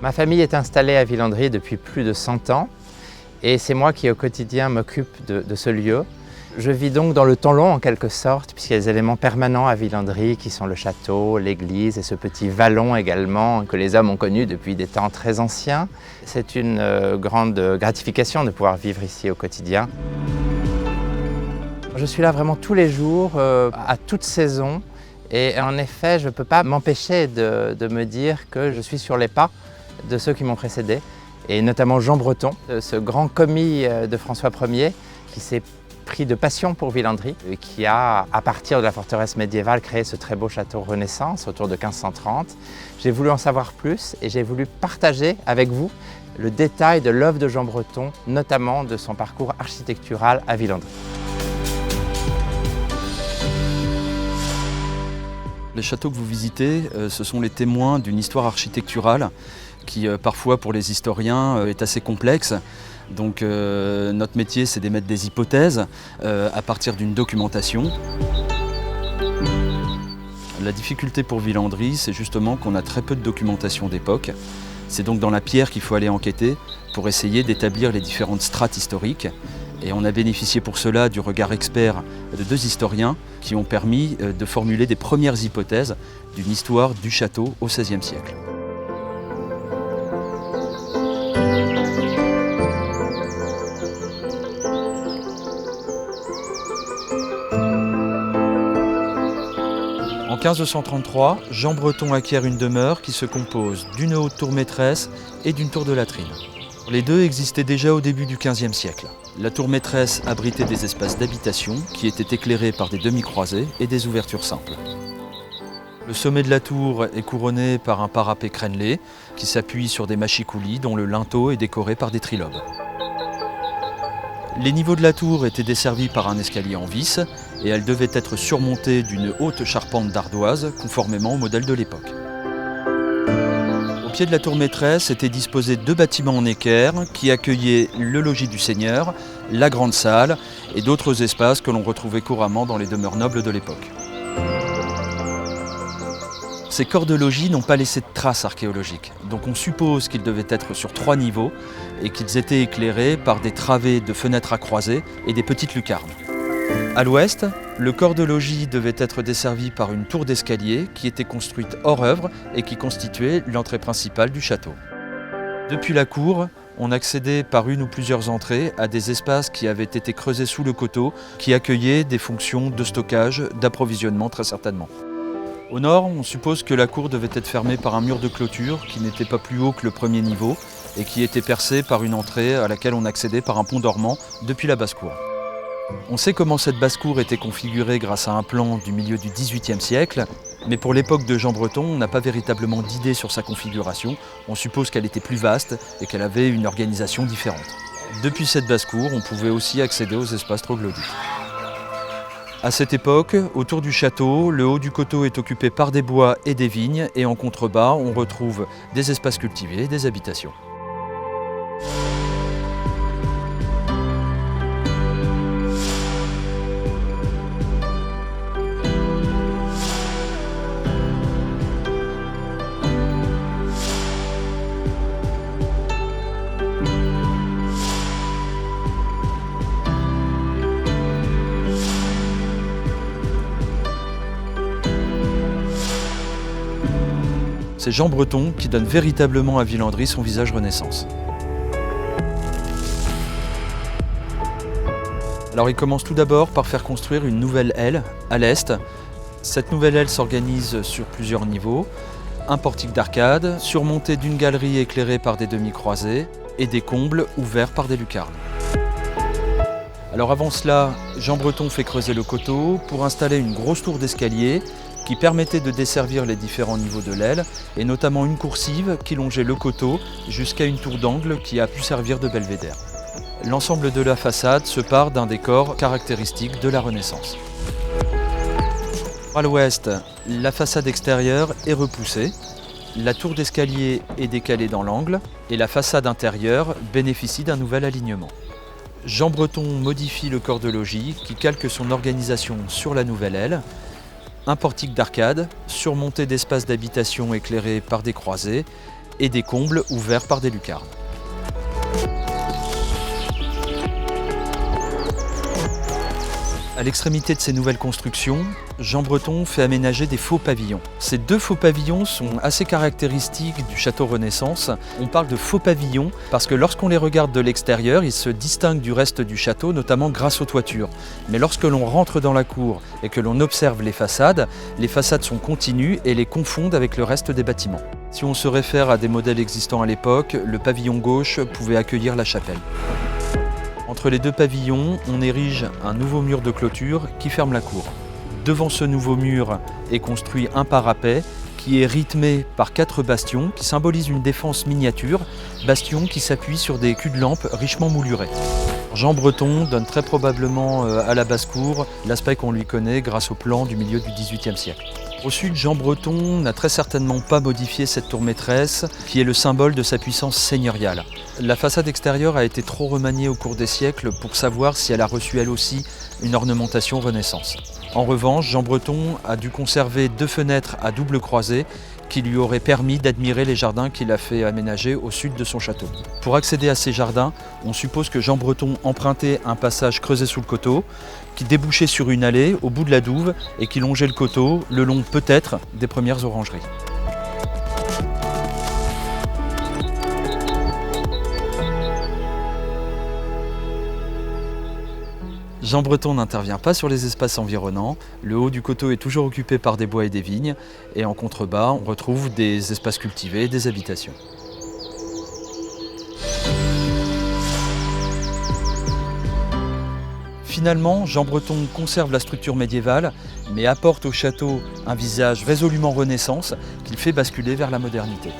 Ma famille est installée à Villandry depuis plus de 100 ans et c'est moi qui au quotidien m'occupe de ce lieu. Je vis donc dans le temps long en quelque sorte, puisqu'il y a des éléments permanents à Villandry qui sont le château, l'église et ce petit vallon également que les hommes ont connu depuis des temps très anciens. C'est une grande gratification de pouvoir vivre ici au quotidien. Je suis là vraiment tous les jours, à toute saison, et en effet je ne peux pas m'empêcher de me dire que je suis sur les pas de ceux qui m'ont précédé, et notamment Jean Breton, ce grand commis de François Ier qui s'est pris de passion pour Villandry et qui a, à partir de la forteresse médiévale, créé ce très beau château Renaissance autour de 1530. J'ai voulu en savoir plus et j'ai voulu partager avec vous le détail de l'œuvre de Jean Breton, notamment de son parcours architectural à Villandry. Les châteaux que vous visitez, ce sont les témoins d'une histoire architecturale qui, parfois pour les historiens, est assez complexe. Donc notre métier, c'est d'émettre des hypothèses à partir d'une documentation. La difficulté pour Villandry, c'est justement qu'on a très peu de documentation d'époque. C'est donc dans la pierre qu'il faut aller enquêter pour essayer d'établir les différentes strates historiques. Et on a bénéficié pour cela du regard expert de 2 historiens qui ont permis de formuler des premières hypothèses d'une histoire du château au XVIe siècle. En 1533, Jean Breton acquiert une demeure qui se compose d'une haute tour maîtresse et d'une tour de latrine. Les deux existaient déjà au début du XVe siècle. La tour maîtresse abritait des espaces d'habitation qui étaient éclairés par des demi-croisées et des ouvertures simples. Le sommet de la tour est couronné par un parapet crénelé qui s'appuie sur des mâchicoulis dont le linteau est décoré par des trilobes. Les niveaux de la tour étaient desservis par un escalier en vis et elle devait être surmontée d'une haute charpente d'ardoise conformément au modèle de l'époque. Au pied de la tour maîtresse étaient disposés 2 bâtiments en équerre qui accueillaient le logis du seigneur, la grande salle et d'autres espaces que l'on retrouvait couramment dans les demeures nobles de l'époque. Ces corps de logis n'ont pas laissé de traces archéologiques, donc on suppose qu'ils devaient être sur 3 niveaux et qu'ils étaient éclairés par des travées de fenêtres à croisées et des petites lucarnes. À l'ouest, le corps de logis devait être desservi par une tour d'escalier qui était construite hors œuvre et qui constituait l'entrée principale du château. Depuis la cour, on accédait par une ou plusieurs entrées à des espaces qui avaient été creusés sous le coteau, qui accueillaient des fonctions de stockage, d'approvisionnement très certainement. Au nord, on suppose que la cour devait être fermée par un mur de clôture qui n'était pas plus haut que le premier niveau et qui était percé par une entrée à laquelle on accédait par un pont dormant depuis la basse-cour. On sait comment cette basse-cour était configurée grâce à un plan du milieu du XVIIIe siècle, mais pour l'époque de Jean Breton, on n'a pas véritablement d'idée sur sa configuration. On suppose qu'elle était plus vaste et qu'elle avait une organisation différente. Depuis cette basse-cour, on pouvait aussi accéder aux espaces troglodytes. À cette époque, autour du château, le haut du coteau est occupé par des bois et des vignes, et en contrebas, on retrouve des espaces cultivés et des habitations. C'est Jean Breton qui donne véritablement à Villandry son visage Renaissance. Alors il commence tout d'abord par faire construire une nouvelle aile à l'est. Cette nouvelle aile s'organise sur plusieurs niveaux. Un portique d'arcade, surmonté d'une galerie éclairée par des demi-croisées et des combles ouverts par des lucarnes. Alors avant cela, Jean Breton fait creuser le coteau pour installer une grosse tour d'escalier qui permettait de desservir les différents niveaux de l'aile, et notamment une coursive qui longeait le coteau jusqu'à une tour d'angle qui a pu servir de belvédère. L'ensemble de la façade se part d'un décor caractéristique de la Renaissance. À l'ouest, la façade extérieure est repoussée, la tour d'escalier est décalée dans l'angle, et la façade intérieure bénéficie d'un nouvel alignement. Jean Breton modifie le corps de logis qui calque son organisation sur la nouvelle aile. Un portique d'arcade, surmonté d'espaces d'habitation éclairés par des croisées, et des combles ouverts par des lucarnes. À l'extrémité de ces nouvelles constructions, Jean Breton fait aménager des faux pavillons. Ces 2 faux pavillons sont assez caractéristiques du château Renaissance. On parle de faux pavillons parce que lorsqu'on les regarde de l'extérieur, ils se distinguent du reste du château, notamment grâce aux toitures. Mais lorsque l'on rentre dans la cour et que l'on observe les façades sont continues et les confondent avec le reste des bâtiments. Si on se réfère à des modèles existants à l'époque, le pavillon gauche pouvait accueillir la chapelle. Entre les 2 pavillons, on érige un nouveau mur de clôture qui ferme la cour. Devant ce nouveau mur est construit un parapet qui est rythmé par 4 bastions qui symbolisent une défense miniature, bastions qui s'appuient sur des culs de lampe richement moulurés. Jean Breton donne très probablement à la basse-cour l'aspect qu'on lui connaît grâce au plan du milieu du XVIIIe siècle. Au sud, Jean Breton n'a très certainement pas modifié cette tour maîtresse qui est le symbole de sa puissance seigneuriale. La façade extérieure a été trop remaniée au cours des siècles pour savoir si elle a reçu elle aussi une ornementation Renaissance. En revanche, Jean Breton a dû conserver 2 fenêtres à double croisée qui lui auraient permis d'admirer les jardins qu'il a fait aménager au sud de son château. Pour accéder à ces jardins, on suppose que Jean Breton empruntait un passage creusé sous le coteau, qui débouchait sur une allée au bout de la douve et qui longeait le coteau le long peut-être des premières orangeries. Jean Breton n'intervient pas sur les espaces environnants, le haut du coteau est toujours occupé par des bois et des vignes, et en contrebas on retrouve des espaces cultivés et des habitations. Finalement, Jean Breton conserve la structure médiévale, mais apporte au château un visage résolument Renaissance qu'il fait basculer vers la modernité.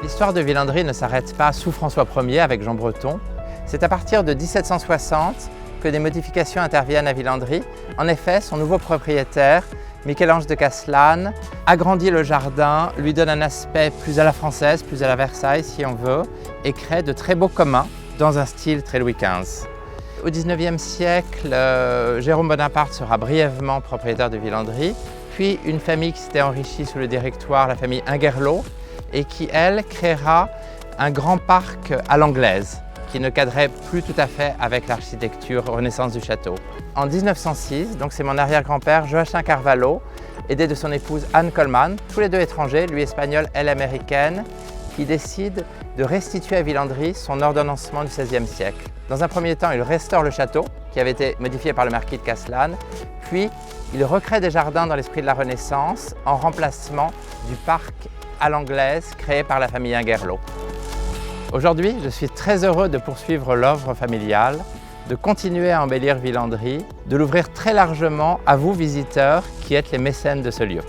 L'histoire de Villandry ne s'arrête pas sous François Ier avec Jean Breton. C'est à partir de 1760 que des modifications interviennent à Villandry. En effet, son nouveau propriétaire, Michel-Ange de Castellane, agrandit le jardin, lui donne un aspect plus à la française, plus à la Versailles si on veut, et crée de très beaux communs dans un style très Louis XV. Au XIXe siècle, Jérôme Bonaparte sera brièvement propriétaire de Villandry, puis une famille qui s'était enrichie sous le Directoire, la famille Ingerlo, et qui, elle, créera un grand parc à l'anglaise, qui ne cadrait plus tout à fait avec l'architecture Renaissance du château. En 1906, donc c'est mon arrière-grand-père Joachim Carvalho, aidé de son épouse Anne Coleman, tous les 2 étrangers, lui espagnol, elle américaine, qui décident de restituer à Villandry son ordonnancement du XVIe siècle. Dans un premier temps, il restaure le château, qui avait été modifié par le marquis de Castellane, puis il recrée des jardins dans l'esprit de la Renaissance en remplacement du parc à l'anglaise créé par la famille Ingerlo. Aujourd'hui, je suis très heureux de poursuivre l'œuvre familiale, de continuer à embellir Villandry, de l'ouvrir très largement à vous visiteurs qui êtes les mécènes de ce lieu.